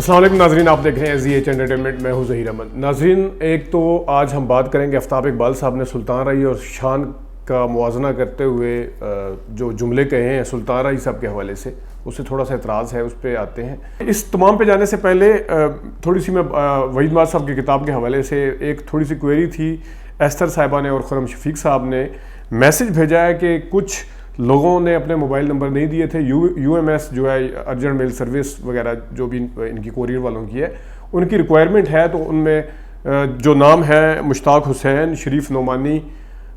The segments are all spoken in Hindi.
अस्सलाम वालेकुम नाज़रीन, आप देख रहे हैं ZH एंटरटेनमेंट। मैं हूं ज़हीर अहमद। नाज़रीन, एक तो आज हम बात करेंगे आफ्ताब इकबाल साहब ने सुल्तान रही और शान का मुवाजना करते हुए जो जुमले कहे हैं सुल्तान रही साहब के हवाले से, उससे थोड़ा सा एतराज़ है, उस पर आते हैं। इस तमाम पे जाने से पहले थोड़ी सी मैं वहीद माज साहब की किताब के हवाले से एक थोड़ी सी क्वेरी थी। एस्तर साहिबा ने और खुरम शफीक साहब ने मैसेज भेजा है कि कुछ लोगों ने अपने मोबाइल नंबर नहीं दिए थे। UMS जो है अर्जेंट मेल सर्विस वगैरह जो भी इनकी कोरियर वालों की है, उनकी रिक्वायरमेंट है। तो उनमें जो नाम है मुश्ताक हुसैन, शरीफ नोमानी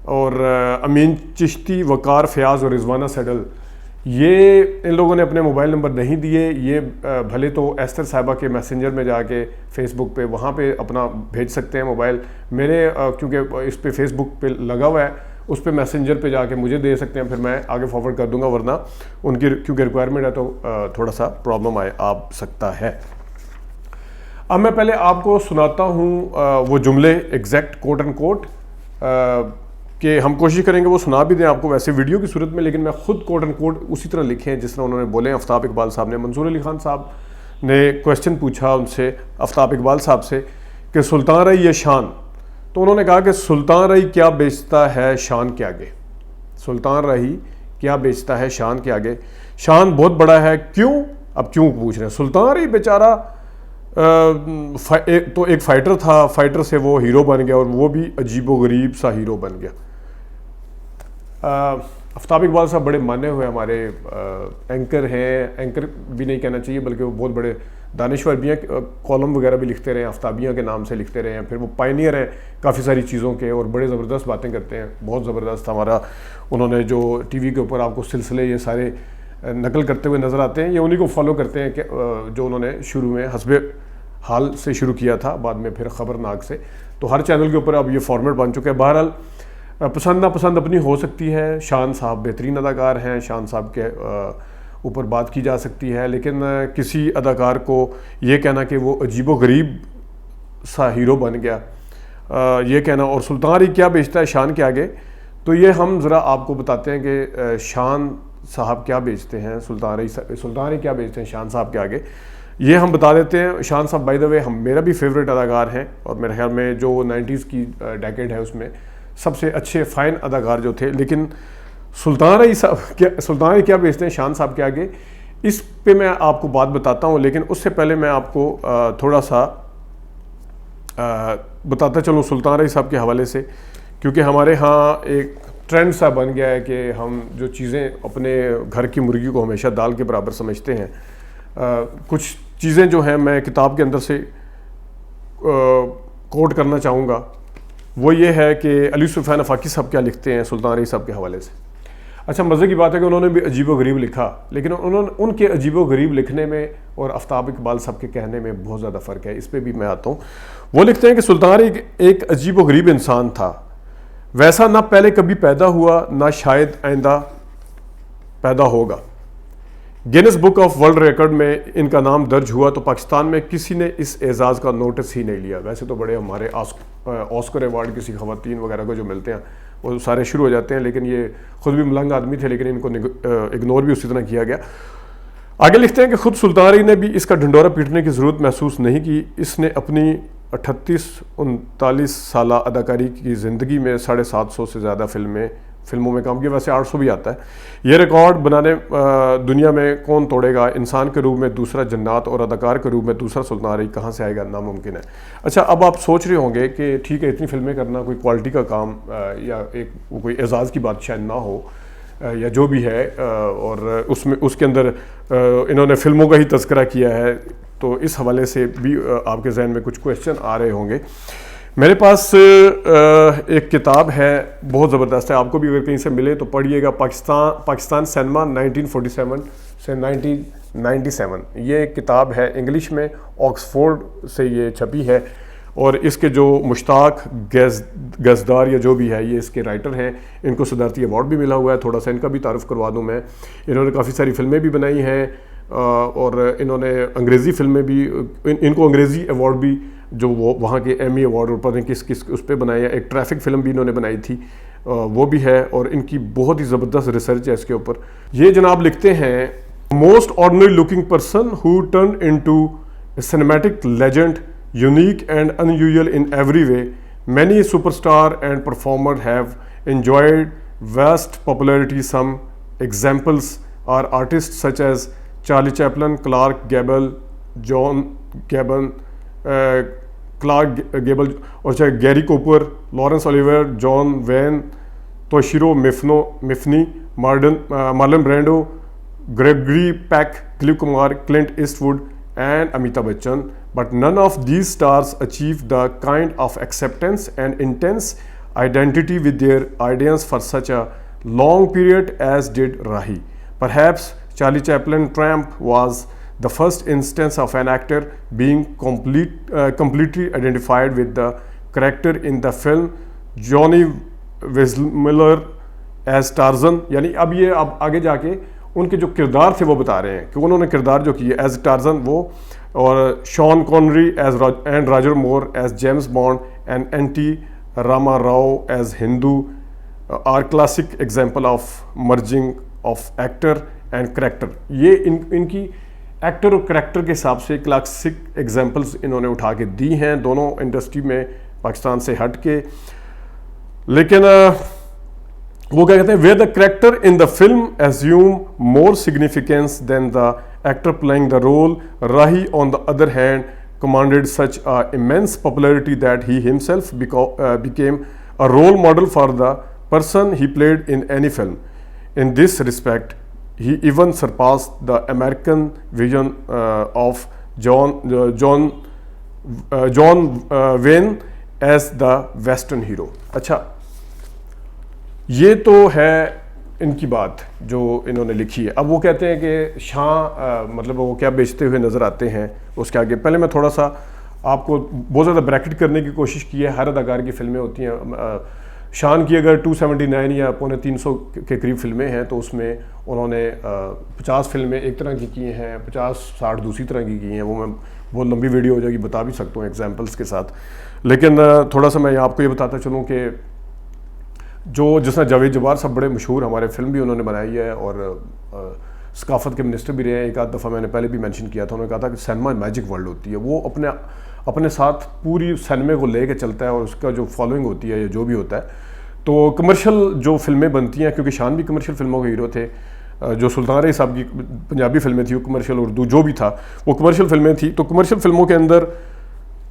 और अमीन चिश्ती, वकार फयाज और रिजवाना सैडल, ये इन लोगों ने अपने मोबाइल नंबर नहीं दिए। ये भले तो एस्तर साहिबा के मैसेंजर में जाके फेसबुक पे वहाँ पे अपना भेज सकते हैं मोबाइल। मेरे क्योंकि इस पे फेसबुक पे लगा हुआ है, उस पे मैसेंजर पे जाके मुझे दे सकते हैं, फिर मैं आगे फॉरवर्ड कर दूंगा, वरना उनकी क्योंकि रिक्वायरमेंट है तो थोड़ा सा प्रॉब्लम आ सकता है। अब मैं पहले आपको सुनाता हूँ वो जुमले एग्जैक्ट कोट एंड कोट कि हम कोशिश करेंगे वो सुना भी दें आपको वैसे वीडियो की सूरत में, लेकिन मैं खुद कोट एंड कोट उसी तरह लिखे हैं जिस तरह उन्होंने बोले। आफ्ताब इकबाल साहब ने, मंसूर अली खान साहब ने क्वेश्चन पूछा उनसे, आफ्ताब इकबाल साहब से, कि सुल्तान रही ये शान। तो उन्होंने कहा कि सुल्तान रही क्या बेचता है शान के आगे। सुल्तान रही क्या बेचता है शान के आगे। शान बहुत बड़ा है, क्यों? अब क्यों पूछ रहे हैं। सुल्तान रही बेचारा तो एक फाइटर था, फाइटर से वो हीरो बन गया और वो भी अजीबो गरीब सा हीरो बन गया। आफ्ताब इकबाल साहब बड़े माने हुए हमारे एंकर हैं। एंकर भी नहीं कहना चाहिए, बल्कि वो बहुत बड़े दानिश्वर भी हैं। कॉलम वगैरह भी लिखते रहे, आफ्ताबियाँ के नाम से लिखते रहे हैं। फिर वो पायनियर हैं काफ़ी सारी चीज़ों के और बड़े ज़बरदस्त बातें करते हैं। बहुत ज़बरदस्त हमारा उन्होंने जो TV के ऊपर आपको सिलसिले ये सारे नकल करते हुए नज़र आते हैं, ये उन्हीं को फॉलो करते हैं कि जो उन्होंने शुरू में हस्बे हाल से शुरू किया था, बाद में फिर ख़बरनाक से। तो हर चैनल के ऊपर अब ये फॉर्मेट बन चुका है। बहरहाल पसंद नापसंद अपनी हो सकती है। शान साहब बेहतरीन अदाकार हैं, शान साहब के ऊपर बात की जा सकती है, लेकिन किसी अदाकार को ये कहना कि वो अजीबो गरीब सा हीरो बन गया, ये कहना, और सुल्तान रही क्या बेचता है शान के आगे, तो ये हम ज़रा आपको बताते हैं कि शान साहब क्या बेचते हैं, सुल्तान रही क्या बेचते हैं शान साहब के आगे, ये हम बता देते हैं। शान साहब बाय द वे मेरा भी फेवरेट अदाकार हैं और मेरे ख्याल में जो 90s की डेकेड है उसमें सबसे अच्छे फ़ाइन अदाकार जो थे। लेकिन सुल्तान रही क्या बेचते हैं शान साहब के आगे, इस पे मैं आपको बात बताता हूँ। लेकिन उससे पहले मैं आपको थोड़ा सा बताता चलूँ सुल्तान रही साहब के हवाले से, क्योंकि हमारे यहाँ एक ट्रेंड सा बन गया है कि हम जो चीज़ें अपने घर की मुर्गी को हमेशा दाल के बराबर समझते हैं। कुछ चीज़ें जो हैं मैं किताब के अंदर से कोट करना चाहूँगा, वो ये है कि अली सुफ़ियान अफ़ाकी साहब क्या लिखते हैं सुल्तान रही साहब के हवाले से। अच्छा, मज़े की बात है कि उन्होंने भी अजीबो गरीब लिखा, लेकिन उनके अजीबो गरीब लिखने में और आफ्ताब इकबाल साहब के कहने में बहुत ज़्यादा फ़र्क है। इस पर भी मैं आता हूँ। वो लिखते हैं कि सुल्तान रही एक अजीबो गरीब इंसान था, वैसा ना पहले कभी पैदा हुआ, ना शायद आइंदा पैदा होगा। Guinness book of world record में इनका नाम दर्ज हुआ तो पाकिस्तान में किसी ने इस एजाज़ का नोटिस ही नहीं लिया। वैसे तो बड़े हमारे ऑस्कर अवार्ड किसी ख़वातीन वगैरह को जो मिलते हैं वो सारे शुरू हो जाते हैं, लेकिन ये खुद भी मलंग आदमी थे, लेकिन इनको इग्नोर भी उसी तरह किया गया। आगे लिखते हैं कि खुद सुल्तान रही ने भी इसका ढिंडोरा पीटने की ज़रूरत महसूस नहीं की। इसने अपनी 38-39 साल अदाकारी की ज़िंदगी में 750 से ज़्यादा फिल्मों में काम किया। वैसे 800 भी आता है। ये रिकॉर्ड बनाने दुनिया में कौन तोड़ेगा। इंसान के रूप में दूसरा जन्नत और अदाकार के रूप में दूसरा सुल्तान रही कहाँ से आएगा, नामुमकिन है। अच्छा, अब आप सोच रहे होंगे कि ठीक है, इतनी फिल्में करना कोई क्वालिटी का काम या एक कोई एजाज़ की बात शायद ना हो या जो भी है, और उसके अंदर इन्होंने फिल्मों का ही तज़किरा किया है, तो इस हवाले से भी आपके जहन में कुछ क्वेश्चन आ रहे होंगे। मेरे पास एक किताब है, बहुत ज़बरदस्त है, आपको भी अगर कहीं से मिले तो पढ़िएगा। पाकिस्तान सिनेमा 1947 से 1997, ये किताब है इंग्लिश में, ऑक्सफोर्ड से ये छपी है। और इसके जो मुश्ताक गजदार या जो भी है, ये इसके राइटर हैं। इनको सदारती अवार्ड भी मिला हुआ है। थोड़ा सा इनका भी तारुफ करवा दूँ मैं। इन्होंने काफ़ी सारी फिल्में भी बनाई हैं और इन्होंने अंग्रेज़ी फिल्में भी, इनको अंग्रेज़ी अवार्ड भी जो वो वहाँ के एमी अवार्ड और पता नहीं किस उस पर बनाए हैं। एक ट्रैफिक फ़िल्म भी इन्होंने बनाई थी, वो भी है, और इनकी बहुत ही ज़बरदस्त रिसर्च है इसके ऊपर। ये जनाब लिखते हैं, most ordinary looking person who turn into a cinematic legend, unique and unusual in every way. Many superstars and performers have enjoyed vast popularity. Some examples are artists such as Charlie Chaplin, Clark Gable, John Gabon, Clark Gable और चाहे Gary Cooper, Laurence Olivier, John Wayne, Toshiro Mifune, Marlon Brando, Gregory Peck, Dilip Kumar, Clint Eastwood and Amitabh Bachchan, but none of these stars achieved the kind of acceptance and intense identity with their audience for such a long period as did Rahi. Perhaps Charlie Chaplin's triumph was the first instance of an actor being completely identified with the character in the film. Johnny Weissmuller as Tarzan, यानी अब आगे जाके उनके जो किरदार थे वो बता रहे हैं कि उन्होंने किरदार जो किए एज टार्जन वो, और Sean Connery as and Roger Moore as James Bond and NT Rama Rao as हिंदू are classic example of merging of actor and character. ये इनकी एक्टर और करेक्टर के हिसाब से क्लासिक एग्जाम्पल्स इन्होंने उठा के दी हैं दोनों इंडस्ट्री में पाकिस्तान से हट के। लेकिन वो क्या कहते हैं, where the character in the film assume more significance than the actor playing the role, Rahi on the other hand commanded such immense popularity that he himself became a role model for the person he played in any film. In this respect, he even surpassed the American vision of John Wayne as the Western hero. अच्छा, ये तो है इनकी बात जो इन्होंने लिखी है। अब वो कहते हैं कि शाह मतलब वो क्या बेचते हुए नज़र आते हैं उसके आगे। पहले मैं थोड़ा सा आपको बहुत ज़्यादा ब्रैकेट करने की कोशिश की है। हर अदाकार की फ़िल्में होती हैं। शान की अगर 279 या 350 के करीब फिल्में हैं तो उसमें उन्होंने 50 फिल्में एक तरह की हैं, 50-60 दूसरी तरह की हैं। वो मैं बहुत लंबी वीडियो हो जाएगी, बता भी सकता हूँ एग्जाम्पल्स के साथ। लेकिन थोड़ा सा मैं आपको ये बताता चलूँ कि जो जिसने जावेद जबार सब बड़े मशहूर हमारे फिल्म भी उन्होंने बनाई है और सकाफत के मिनिस्टर भी रहे हैं। एक आध दफ़ा मैंने पहले भी मेंशन किया था, उन्होंने कहा था कि सिनेमा मैजिक वर्ल्ड होती है। वो अपने साथ पूरी सिनेमा को लेके चलता है और उसका जो फॉलोइंग होती है या जो भी होता है। तो कमर्शियल जो फिल्में बनती हैं, क्योंकि शान भी कमर्शियल फिल्मों के हीरो थे, जो सुल्तान रही साहब की पंजाबी फिल्में थी वो कमर्शियल, उर्दू जो भी था वो कमर्शियल फिल्में थी। तो कमर्शियल फिल्मों के अंदर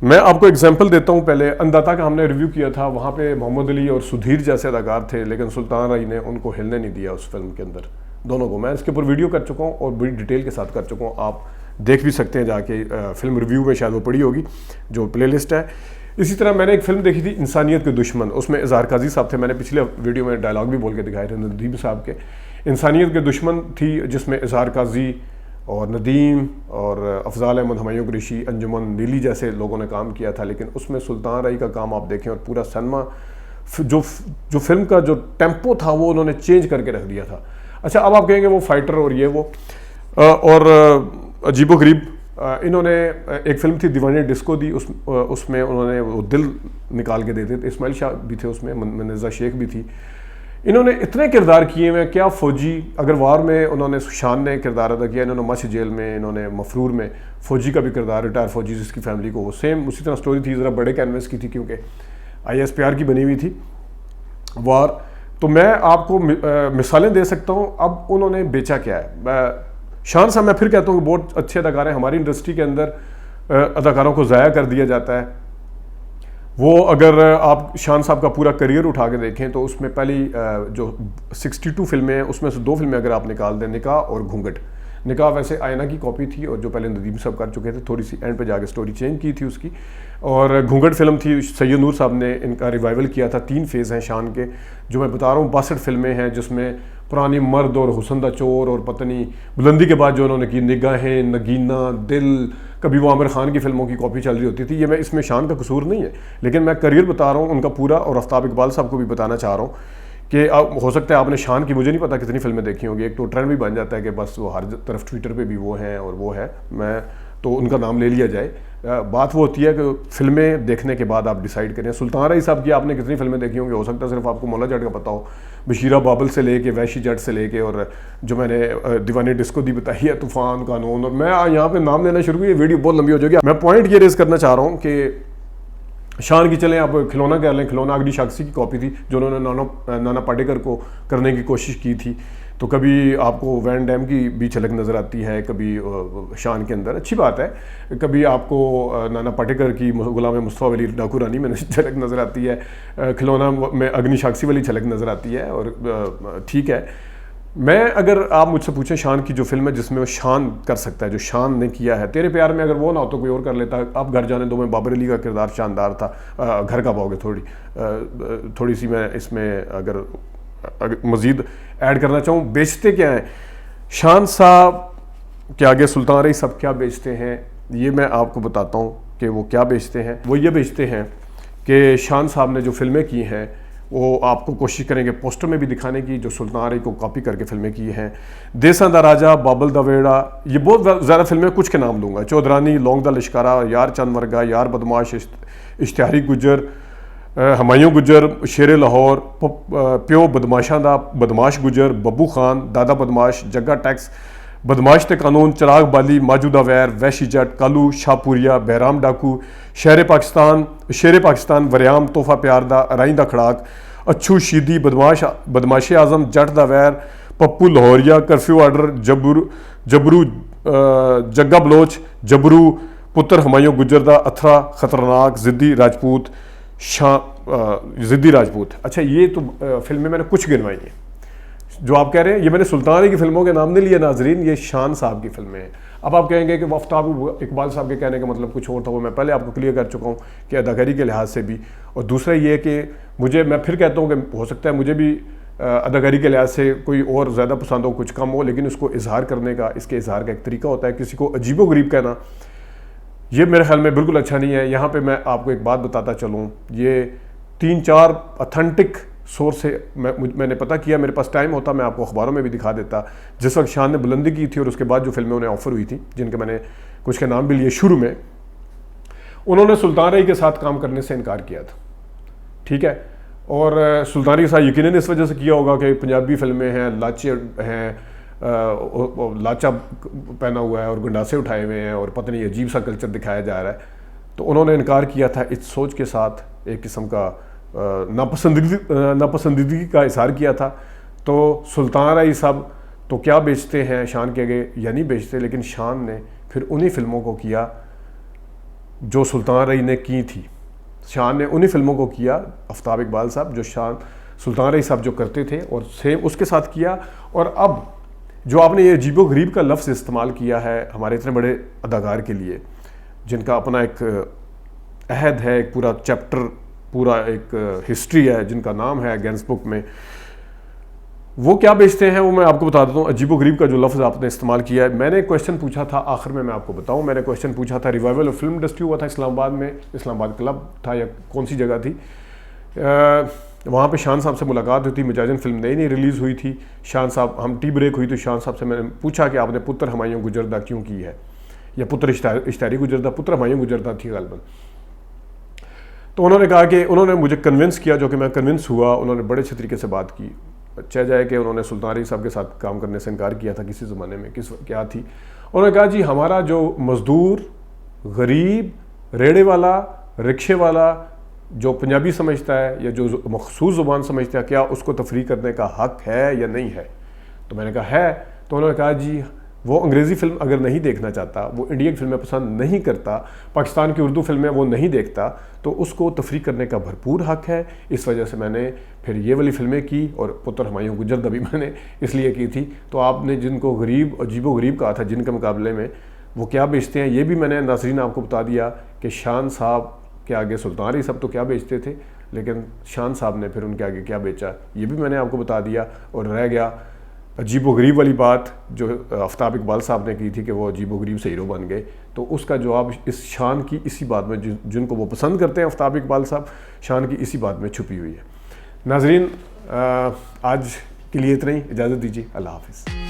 मैं आपको एग्जांपल देता हूँ। पहले अंदाता का हमने रिव्यू किया था, वहाँ पे मोहम्मद अली और सुधीर जैसे अदाकार थे, लेकिन सुल्तान रही ने उनको हिलने नहीं दिया उस फिल्म के अंदर, दोनों को। मैं इसके ऊपर वीडियो कर चुका हूँ और बड़ी डिटेल के साथ कर चुका हूँ, आप देख भी सकते हैं जाके। फिल्म रिव्यू में शायद वो पड़ी होगी जो प्लेलिस्ट है। इसी तरह मैंने एक फिल्म देखी थी इंसानियत के दुश्मन, उसमें इज़हार काजी साहब थे। मैंने पिछले वीडियो में डायलॉग भी बोल के दिखाए थे नदीम साहब के। इंसानियत के दुश्मन थी जिसमें इज़हार काजी और नदीम और अफजाल अहमद, हुमायूं कुरैशी, अंजुमन नीली जैसे लोगों ने काम किया था। लेकिन उसमें सुल्तान रही का काम आप देखें और पूरा सिनेमा जो फिल्म का जो टेम्पो था वो उन्होंने चेंज करके रख दिया था। अच्छा, अब आप कहेंगे वो फाइटर और ये वो और अजीबोगरीब। इन्होंने एक फिल्म थी दीवानी डिस्को दी, उसमें उन्होंने वो दिल निकाल के देते थे। इस्माइल शाह भी थे उसमें, मनजा शेख भी थी। इन्होंने इतने किरदार किए हुए, क्या फ़ौजी, अगर वार में उन्होंने शान ने किरदार अदा किया, इन्होंने मश जेल में, इन्होंने मफरूर में फ़ौजी का भी किरदार, रिटायर फ़ौजी जिसकी फैमिली को वो सेम उसी तरह स्टोरी थी, ज़रा बड़े कैनवस की थी क्योंकि ISPR की बनी हुई थी वार। तो मैं आपको मिसालें दे सकता हूँ। अब उन्होंने बेचा क्या है। शान साहब, मैं फिर कहता हूँ कि बहुत अच्छे अदाकार हैं। हमारी इंडस्ट्री के अंदर अदाकारों को ज़ाया कर दिया जाता है। वो अगर आप शान साहब का पूरा करियर उठा के देखें तो उसमें पहली जो 62 फिल्में हैं उसमें से 2 फिल्में अगर आप निकाल दें, निकाह और घूंघट। निकाह वैसे आयना की कॉपी थी और जो पहले नदीम साहब कर चुके थे, थोड़ी सी एंड पे जाके स्टोरी चेंज की थी उसकी। और घूंघट फिल्म थी, सैयद नूर साहब ने इनका रिवाइवल किया था। 3 फेज़ हैं शान के, जो मैं बता रहा हूँ। 62 फिल्में हैं जिसमें पुरानी मर्द और हुसन दा चोर और पत्नी, बुलंदी के बाद जो उन्होंने की निगाहें, नगीना, दिल, कभी वो आमिर खान की फिल्मों की कॉपी चल रही होती थी। ये मैं इसमें शान का कसूर नहीं है, लेकिन मैं करियर बता रहा हूँ उनका पूरा। और आफ्ताब इकबाल साहब को भी बताना चाह रहा हूँ कि हो सकता है आपने शान की, मुझे नहीं पता कितनी फिल्में देखी होंगी। एक तो ट्रेंड भी बन जाता है कि बस वो हर तरफ ट्विटर पे भी वो हैं और वो है। मैं तो उनका नाम ले लिया जाए। बात वो होती है कि फिल्में देखने के बाद आप डिसाइड करें। सुल्तान रईस साहब की आपने कितनी फिल्में देखी होंगी, हो सकता है सिर्फ आपको मौला जट का पता हो, बशीरा बाबल से लेके वैशी जट से लेके, और जो मैंने दीवानी डिस्को दी बताई है, तूफान, कानून, और मैं यहाँ पे नाम लेना शुरू किया, वीडियो बहुत लंबी हो जाएगी। मैं पॉइंट ये रेज करना चाह रहा हूँ कि शान की चलें आप खिलौना कर लें, खिलौना अगली साक्षी की कॉपी थी जो उन्होंने नाना पाटेकर को करने की कोशिश की थी। तो कभी आपको वैन डैम की भी झलक नज़र आती है, कभी शान के अंदर, अच्छी बात है। कभी आपको नाना पाटेकर की गुलाम मुस्तफ़ा वली डाकू रानी में झलक नज़र आती है, खिलौना में अग्नि साक्षी वाली झलक नज़र आती है, और ठीक है। मैं अगर आप मुझसे पूछें शान की जो फिल्म है जिसमें वो शान कर सकता है, जो शान ने किया है, तेरे प्यार में अगर वो ना हो तो कोई और कर लेता। आप घर जाने दो में बाबर अली का किरदार शानदार था। घर का पाओगे थोड़ी सी मैं इसमें अगर मज़ीद ऐड करना चाहूँ, बेचते क्या हैं शान साहब के आगे, सुल्तान रईस साहब क्या बेचते हैं, ये मैं आपको बताता हूँ कि वो क्या बेचते हैं। वो ये बेचते हैं कि शान साहब ने जो फिल्में की हैं वो आपको कोशिश करेंगे पोस्टर में भी दिखाने की, जो सुल्तान रईस को कॉपी करके फिल्में की हैं। देसां दा राजा, बाबल दा वेड़ा, ये बहुत ज़्यादा फिल्में, कुछ के नाम लूँगा, चौधरानी, लौंग दा लिश्कारा, यार चंद वर्गा, यार बदमाश, इश्तिहारी गुजर, हमायूं गुजर, शेर लाहौर, प्यो बदमाशां दा, बदमाश गुजर, बब्बू खान, दादा बदमाश, जग्गा टैक्स, बदमाश ते कानून, चिराग बाली, माजूदा वैर, वैशी जट, कालू, शाहपुरिया, बहराम डाकू, शेर पाकिस्तान, वरियाम, तोहफा प्यार दा, राई दा खड़ाक, अच्छू शीदी, बदमाशे आजम, जट दा वैर, पप्पू लाहौरिया, कर्फ्यू आर्डर, जबरू, जग्गा बलोच, जबरू, पुत्र हमायूं गुजर दा, अथरा, खतरनाक, जिद्दी राजपूत, जिद्दी राजपूत। अच्छा, ये तो फिल्में मैंने कुछ गिनवाई हैं जो आप कह रहे हैं। ये मैंने सुल्तान की फिल्मों के नाम नहीं लिए नाजरीन, ये शान साहब की फिल्में हैं। अब आप कहेंगे कि आफ्ताब इकबाल साहब के कहने का मतलब कुछ और था, वो मैं पहले आपको क्लियर कर चुका हूँ कि अदाकारी के लिहाज से भी, और दूसरा ये कि मैं फिर कहता हूँ कि हो सकता है मुझे भी अदाकारी के लिहाज से कोई और ज़्यादा पसंद हो, कुछ कम हो, लेकिन उसको इजहार करने का, इसके इजहार का एक तरीका होता है। किसी को अजीबो गरीब कहना, ये मेरे ख्याल में बिल्कुल अच्छा नहीं है। यहाँ पे मैं आपको एक बात बताता चलूँ, ये 3-4 ऑथेंटिक सोर्स से मैंने पता किया, मेरे पास टाइम होता मैं आपको अखबारों में भी दिखा देता। जिस वक्त शान ने बुलंदी की थी और उसके बाद जो फिल्में उन्हें ऑफर हुई थी, जिनके मैंने कुछ के नाम भी लिए शुरू में, उन्होंने सुल्तान रईस के साथ काम करने से इनकार किया था, ठीक है। और सुल्तान रईस के साथ यकीनन इस वजह से किया होगा कि पंजाबी फिल्में हैं, लाचे हैं, लाचा पहना हुआ है और गंडासे उठाए हुए हैं और पता नहीं अजीब सा कल्चर दिखाया जा रहा है, तो उन्होंने इनकार किया था इस सोच के साथ, एक किस्म का नापसंदीदगी का इजहार किया था। तो सुल्तान रईस साहब तो क्या बेचते हैं शान के आगे, या नहीं बेचते, लेकिन शान ने फिर उन्हीं फिल्मों को किया जो सुल्तान रईस ने की थी। शान ने उन्हीं फिल्मों को किया, आफ्ताब इकबाल साहब जो सुल्तान रईस साहब जो करते थे, और सेम उसके साथ किया। और अब जो आपने ये अजीबो गरीब का लफ्ज़ इस्तेमाल किया है हमारे इतने बड़े अदाकार के लिए, जिनका अपना एक अहद है, एक पूरा चैप्टर, पूरा एक हिस्ट्री है, जिनका नाम है गिनेस बुक में, वो क्या बेचते हैं वो मैं आपको बता देता हूँ। अजीबो गरीब का जो लफ्ज़ आपने इस्तेमाल किया है, मैंने क्वेश्चन पूछा था, आखिर में मैं आपको बताऊँ, मैंने क्वेश्चन पूछा था, रिवाइवल ऑफ फिल्म इंडस्ट्री हुआ था इस्लामाबाद में, इस्लामाबाद क्लब था या कौन सी जगह थी, वहाँ पे शान साहब से मुलाकात हुई थी, मजाजन फिल्म नई रिलीज़ हुई थी। शान साहब, हम टी ब्रेक हुई तो शान साहब से मैंने पूछा कि आपने पुत्र हमायूं गुजरदा क्यों की है, या पुत्र इश्तारी गुजरदा, पुत्र हमायूं गुजरदा थी गालबन। तो उन्होंने कहा कि उन्होंने मुझे कन्विंस किया, जो कि मैं कन्विंस हुआ। उन्होंने बड़े अच्छे तरीके से बात की, अच्छा जाए कि उन्होंने सुल्तान रईस साहब के साथ काम करने से इनकार किया था किसी ज़माने में, क्या थी। उन्होंने कहा जी हमारा जो मज़दूर, गरीब, रेड़े वाला, रिक्शे वाला जो पंजाबी समझता है या जो मखसूस ज़ुबान समझता है, क्या उसको तफरीह करने का हक़ है या नहीं है। तो मैंने कहा है। तो उन्होंने कहा जी वो अंग्रेज़ी फ़िल्म अगर नहीं देखना चाहता, वो इंडियन फिल्में पसंद नहीं करता, पाकिस्तान की उर्दू फिल्में वो नहीं देखता, तो उसको तफरीह करने का भरपूर हक़ है। इस वजह से मैंने फिर ये वाली फ़िल्में की, और पुत्र हमायूं गुजरदा भी मैंने इसलिए की थी। तो आपने जिनको गरीब, अजीबो गरीब कहा था जिनके मुकाबले में, वो क्या बेचते हैं, ये भी मैंने नाज़रीन आपको बता दिया कि शान साहब के आगे सुल्तान रईस साहब तो क्या बेचते थे, लेकिन शान साहब ने फिर उनके आगे क्या बेचा, ये भी मैंने आपको बता दिया। और रह गया अजीबो गरीब वाली बात जो आफ्ताब इकबाल साहब ने की थी कि वो अजीबो गरीब से हीरो बन गए, तो उसका जवाब इस शान की इसी बात में, जिनको वो पसंद करते हैं आफ्ताब इकबाल साहब, शान की इसी बात में छुपी हुई है। नाजरीन आज के लिए इतना ही, इजाज़त दीजिए, अल्लाह हाफ़िज़।